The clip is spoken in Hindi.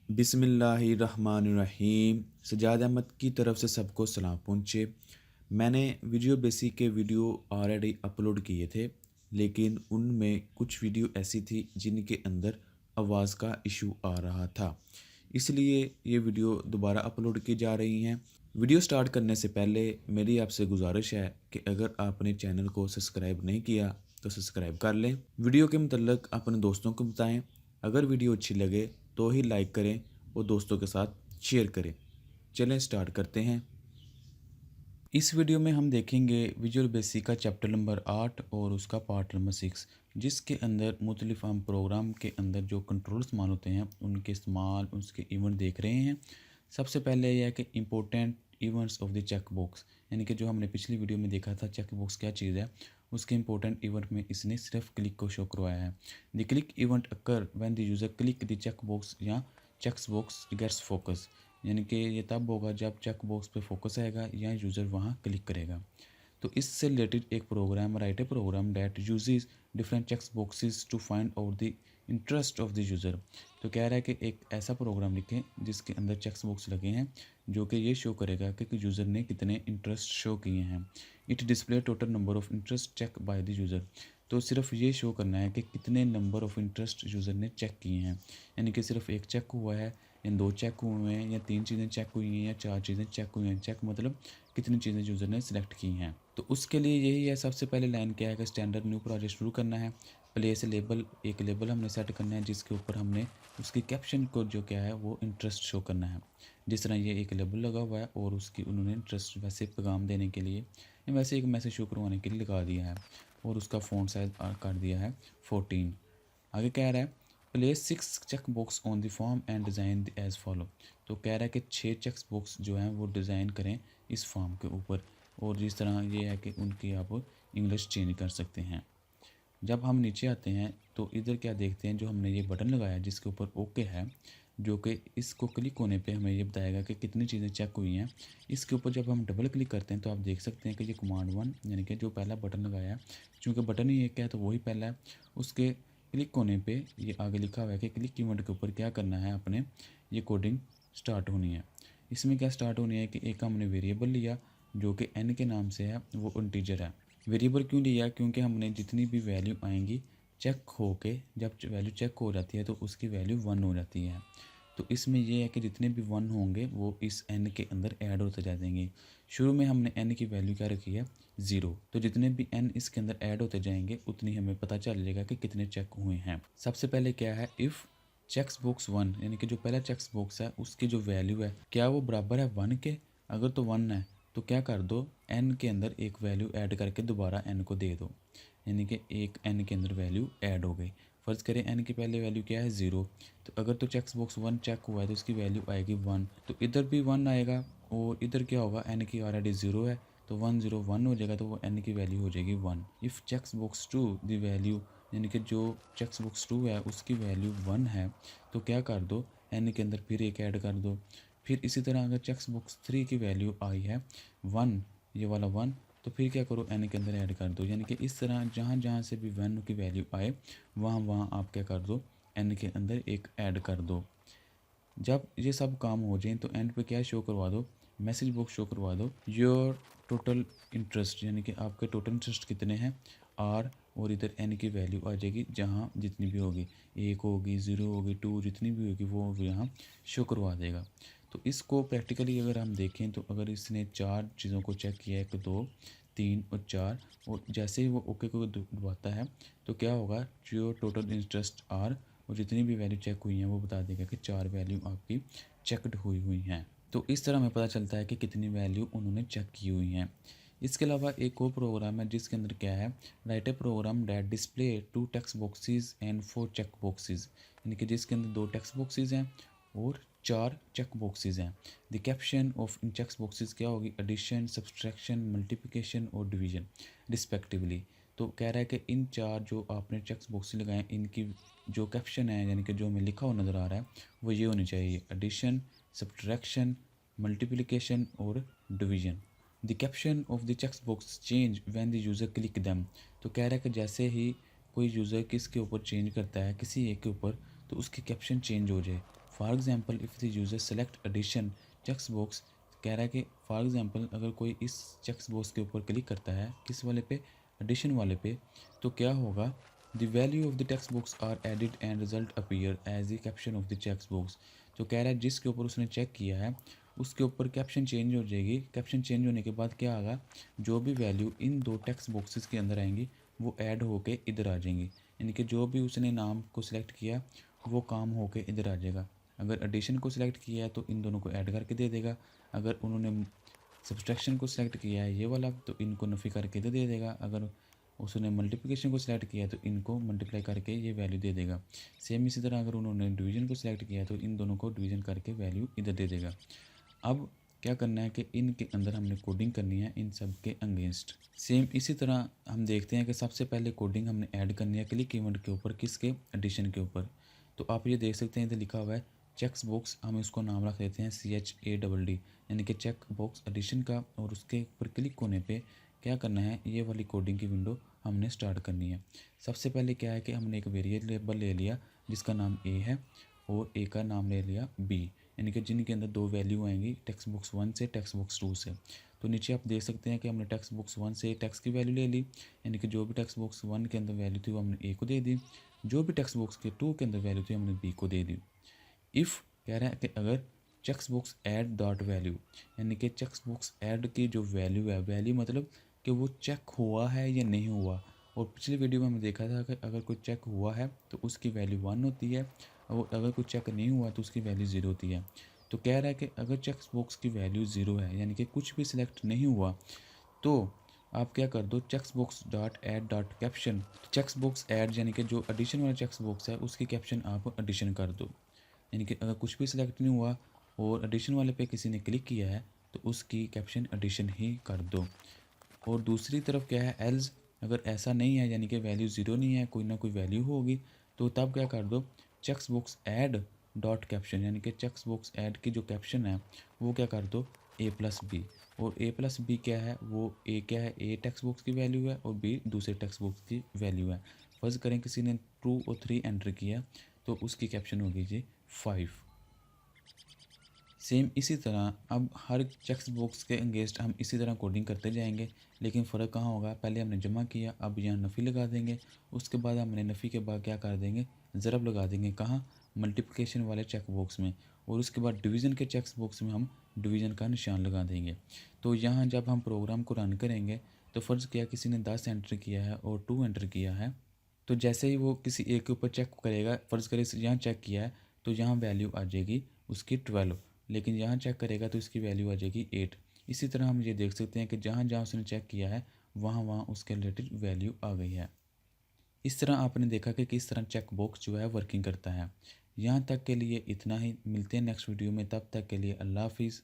बिस्मिल्लाहिर्रहमानिर्रहीम। सज्जाद अहमद की तरफ से सबको सलाम पहुँचे। मैंने वीडियो बेसिक के वीडियो ऑलरेडी अपलोड किए थे, लेकिन उनमें कुछ वीडियो ऐसी थी जिनके अंदर आवाज़ का इशू आ रहा था, इसलिए ये वीडियो दोबारा अपलोड की जा रही हैं। वीडियो स्टार्ट करने से पहले मेरी आपसे गुजारिश है कि अगर आपने चैनल को सब्सक्राइब नहीं किया तो सब्सक्राइब कर लें। वीडियो के मतलब अपने दोस्तों को बताएं। अगर वीडियो अच्छी लगे तो ही लाइक करें और दोस्तों के साथ शेयर करें। चलें स्टार्ट करते हैं। इस वीडियो में हम देखेंगे विजुअल बेसिक का चैप्टर नंबर 8 और उसका पार्ट नंबर 6, जिसके अंदर मुख्तलिफ हम प्रोग्राम के अंदर जो कंट्रोल इस्तेमाल होते हैं उनके इस्तेमाल, उसके इवेंट देख रहे हैं। सबसे पहले यह है कि important events of the check box, यानी कि जो हमने पिछली वीडियो में देखा था चेक बॉक्स क्या चीज़ है, उसके इंपॉर्टेंट इवेंट में इसने सिर्फ क्लिक को शो करवाया है। The click event occur when the user click the check box या चेक्स बॉक्स गेट्स फोकस, यानी कि ये तब होगा जब चेक बॉक्स पे फोकस आएगा या यूज़र वहाँ क्लिक करेगा। तो इससे रिलेटेड एक program write a program that uses different checks boxes to find out the interest of the user. तो कह रहा है कि एक ऐसा प्रोग्राम लिखें जिसके अंदर चेक्स बॉक्स लगे हैं जो कि ये शो करेगा कि यूज़र ने कितने इंटरेस्ट शो किए हैं। It display total number of interest check by the user. तो सिर्फ ये शो करना है कि कितने नंबर ऑफ़ इंटरेस्ट यूज़र ने चेक किए हैं, यानी कि सिर्फ एक चेक हुआ है या 2 चेक हुए हैं या 3 चीज़ें चेक हुई हैं या 4 चीज़ें चेक हुई हैं। चेक मतलब कितनी चीज़ें यूज़र ने सिलेक्ट की हैं। तो उसके लिए यही है, सबसे पहले लाइन क्या है कि स्टैंडर्ड न्यू प्रोजेक्ट शुरू करना है। प्लेस लेबल, एक लेबल हमने सेट करना है जिसके ऊपर हमने उसकी कैप्शन को जो क्या है वो इंटरेस्ट शो करना है। जिस तरह ये एक लेबल लगा हुआ है और उसकी उन्होंने इंटरेस्ट वैसे पैगाम देने के लिए या वैसे एक मैसेज शो करवाने के लिए लगा दिया है और उसका फ़ॉन्ट साइज कर दिया है 14। आगे कह रहा है place 6 check box on the form and design as follow. तो कह रहा है कि 6 चेक बॉक्स जो हैं वो डिज़ाइन करें इस फॉर्म के ऊपर, और जिस तरह ये है कि उनकी आप इंग्लिश चेंज कर सकते हैं। जब हम नीचे आते हैं तो इधर क्या देखते हैं, जो हमने ये बटन लगाया जिसके ऊपर ओके है, जो कि इसको क्लिक होने पे हमें ये बताएगा कि कितनी चीज़ें चेक हुई हैं। इसके ऊपर जब हम डबल क्लिक करते हैं तो आप देख सकते हैं कि ये कमांड 1 यानी कि जो पहला बटन लगाया है, चूँकि बटन ही एक है तो वही पहला है। उसके क्लिक होने पे ये आगे लिखा हुआ है कि क्लिक इवेंट के ऊपर क्या करना है, अपने ये कोडिंग स्टार्ट होनी है। इसमें क्या स्टार्ट होनी है कि एक हमने वेरिएबल लिया जो कि n के नाम से है, वो इंटीजर है। वेरिएबल क्यों लिया, क्योंकि हमने जितनी भी वैल्यू आएंगी चेक हो के, जब वैल्यू चेक हो जाती है तो उसकी वैल्यू 1 हो जाती है। तो इसमें यह है कि जितने भी 1 होंगे वो इस n के अंदर ऐड होते जाएंगे। शुरू में हमने n की वैल्यू क्या रखी है 0, तो जितने भी n इसके अंदर ऐड होते जाएंगे उतनी हमें पता चल जाएगा कि कितने चेक हुए हैं। सबसे पहले क्या है, इफ़ चेक्स बॉक्स 1, यानी कि जो पहला चेक्स बॉक्स है उसकी जो वैल्यू है क्या वो बराबर है 1 के। अगर तो 1 है तो क्या कर दो, n के अंदर एक वैल्यू ऐड करके दोबारा n को दे दो, यानी कि एक n के अंदर वैल्यू ऐड हो गई। फ़र्ज़ करें n की पहले वैल्यू क्या है 0, तो अगर तो चेक्स बॉक्स 1 चेक हुआ है तो उसकी वैल्यू आएगी 1, तो इधर भी 1 आएगा और इधर क्या होगा, n की ऑलरेडी 0 है तो 1 0 1 हो जाएगा, तो वो n की वैल्यू हो जाएगी 1। If checks box 2 the value, यानी कि जो चेक्स बॉक्स 2 है उसकी वैल्यू 1 है, तो क्या कर दो n के अंदर फिर एक ऐड कर दो। फिर इसी तरह अगर चेक्स बॉक्स 3 की वैल्यू आई है 1, ये वाला 1, तो फिर क्या करो n के अंदर ऐड कर दो। यानी कि इस तरह जहाँ जहाँ से भी 1 की वैल्यू आए वहाँ वहाँ आप क्या कर दो, n के अंदर एक ऐड कर दो। जब ये सब काम हो जाए तो एंड पे क्या शो करवा दो, मैसेज बॉक्स शो करवा दो योर टोटल इंटरेस्ट, यानी कि आपके टोटल इंटरेस्ट कितने हैं आर, और इधर n की वैल्यू आ जाएगी जहाँ जितनी भी होगी, 1 होगी 0 होगी 2 जितनी भी होगी वो यहाँ शो करवा देगा। तो इसको प्रैक्टिकली अगर हम देखें तो अगर इसने 4 चीज़ों को चेक किया है, 1 2 3 और 4, और जैसे ही वो ओके को दबाता है तो क्या होगा, जो टोटल इंटरेस्ट आर और जितनी भी वैल्यू चेक हुई हैं वो बता देगा कि 4 वैल्यू आपकी चेकड हुई हैं। तो इस तरह हमें पता चलता है कि कितनी वैल्यू उन्होंने चेक की हुई हैं। इसके अलावा एक और प्रोग्राम है जिसके अंदर क्या है, write a program that display 2 text boxes and 4 check boxes, यानी कि जिसके अंदर 2 टेक्स्ट बॉक्सेस हैं और 4 चेक बॉक्सेस हैं। The caption of in check boxes क्या होगी, एडिशन, सब्सट्रैक्शन, मल्टीप्लिकेशन और डिवीजन रिस्पेक्टिवली। तो कह रहा है कि इन 4 जो आपने चेक बॉक्स लगाए इनकी जो कैप्शन है, यानी कि जो हमें लिखा हुआ नज़र आ रहा है वो ये होनी चाहिए, एडिशन, सब्ट्रैक्शन, मल्टीप्लिकेशन और division. The caption of the check box change when the user click them. तो कह रहा है कि जैसे ही कोई यूज़र किसके ऊपर चेंज करता है, किसी एक के ऊपर, तो उसकी कैप्शन चेंज हो जाए। For example if the user select addition checks box, कह रहा है कि फॉर एग्जांपल अगर कोई इस चेक्स बॉक्स के ऊपर क्लिक करता है, किस वाले पे, एडिशन वाले पे, तो क्या होगा, the value of the text box are added and result appear as the caption of the checks box. तो कह रहा है जिसके ऊपर उसने चेक किया है उसके ऊपर कैप्शन चेंज हो जाएगी। कैप्शन चेंज होने के बाद क्या होगा, जो भी वैल्यू इन दो टेक्स्ट बॉक्सेस के अंदर आएंगी वो ऐड होके इधर आ जाएंगी, यानी कि जो भी उसने नाम को सिलेक्ट किया वो काम होके इधर आ जाएगा। अगर एडिशन को सिलेक्ट किया है तो इन दोनों को ऐड करके दे देगा, अगर उन्होंने सब्सट्रैक्शन को सिलेक्ट किया है ये वाला तो इनको नफ़ी करके इधर दे देगा, अगर उसने मल्टीप्लिकेशन को सिलेक्ट किया है तो इनको मल्टीप्लाई करके ये वैल्यू दे देगा। सेम इसी तरह अगर उन्होंने डिवीज़न को सिलेक्ट किया है तो इन दोनों को डिवीज़न करके वैल्यू इधर दे देगा। अब क्या करना है कि इनके अंदर हमने कोडिंग करनी है इन सब के अगेंस्ट। सेम इसी तरह हम देखते हैं कि सबसे पहले कोडिंग हमने ऐड करनी है क्लिक इवेंट के ऊपर, किसके, एडिशन के ऊपर। तो आप ये देख सकते हैं इधर लिखा हुआ है चेक्स बॉक्स, हम इसको नाम रख देते हैं CHADD, यानी कि चेक बॉक्स एडिशन का। और उसके ऊपर क्लिक होने पे क्या करना है, ये वाली कोडिंग की विंडो हमने स्टार्ट करनी है। सबसे पहले क्या है कि हमने एक वेरिएबल ले लिया जिसका नाम A है और A का नाम ले लिया B, यानी कि जिनके अंदर दो वैल्यू आएंगी टेक्स्ट बॉक्स 1 से टेक्स्ट बॉक्स 2 से। तो नीचे आप देख सकते हैं कि हमने टेक्स्ट बॉक्स 1 से टेक्स्ट की वैल्यू ले ली, यानी कि जो भी टेक्स्ट बॉक्स 1 के अंदर वैल्यू थी वो हमने A को दे दी, जो भी टेक्स्ट बॉक्स के 2 के अंदर वैल्यू थी हमने B को दे दी। इफ़ कह रहा है कि अगर checks box add dot value, यानी कि चेक्स बॉक्स ऐड की जो वैल्यू है, वैल्यू मतलब कि वो चेक हुआ है या नहीं हुआ। और पिछली वीडियो में हमने देखा था कि अगर कोई चेक हुआ है तो उसकी वैल्यू 1 होती है और अगर कोई चेक नहीं हुआ तो उसकी वैल्यू 0 होती है। तो कह रहा है कि अगर चेक्स बॉक्स की वैल्यू 0 है, यानी कि कुछ भी सिलेक्ट नहीं हुआ, तो आप क्या कर दो, checks box dot add dot caption, checks box add यानी कि जो एडिशन वाला चेक्स बॉक्स है उसकी कैप्शन आप एडिशन कर दो। यानी कि अगर कुछ भी सिलेक्ट नहीं हुआ और एडिशन वाले पे किसी ने क्लिक किया है तो उसकी कैप्शन एडिशन ही कर दो। और दूसरी तरफ क्या है, एल्स, अगर ऐसा नहीं है यानी कि वैल्यू 0 नहीं है, कोई ना कोई वैल्यू होगी, तो तब क्या कर दो, checks box add dot caption, यानी कि चेक्स बॉक्स ऐड की जो कैप्शन है वो क्या कर दो, A+B। और A+B क्या है, वो A क्या है, A टेक्स्ट बॉक्स की वैल्यू है और B दूसरे टेक्स्ट बॉक्स की वैल्यू है। फर्ज करें किसी ने 2 और 3 एंटर किया तो उसकी कैप्शन होगी जी 5। सेम इसी तरह अब हर चेक्स बॉक्स के अगेंस्ट हम इसी तरह कोडिंग करते जाएंगे, लेकिन फ़र्क कहाँ होगा, पहले हमने जमा किया, अब यहाँ नफ़ी लगा देंगे, उसके बाद हमने नफ़ी के बाद क्या कर देंगे, ज़रब लगा देंगे, कहाँ, मल्टीप्लिकेशन वाले चेक बॉक्स में, और उसके बाद डिवीज़न के चेक्स बॉक्स में हम डिवीज़न का निशान लगा देंगे। तो यहाँ जब हम प्रोग्राम को रन करेंगे तो फ़र्ज़ किया किसी ने 10 एंटर किया है और 2 एंटर किया है, तो जैसे ही वो किसी एक के ऊपर चेक करेगा, फ़र्ज़ करे यहाँ चेक किया है तो यहाँ वैल्यू आ जाएगी उसकी 12, लेकिन यहाँ चेक करेगा तो इसकी वैल्यू आ जाएगी 8। इसी तरह हम ये देख सकते हैं कि जहाँ जहाँ उसने चेक किया है वहाँ वहाँ उसके रिलेटेड वैल्यू आ गई है। इस तरह आपने देखा कि किस तरह चेक बॉक्स जो है वर्किंग करता है। यहाँ तक के लिए इतना ही, मिलते हैं नेक्स्ट वीडियो में, तब तक के लिए अल्लाह हाफिज़।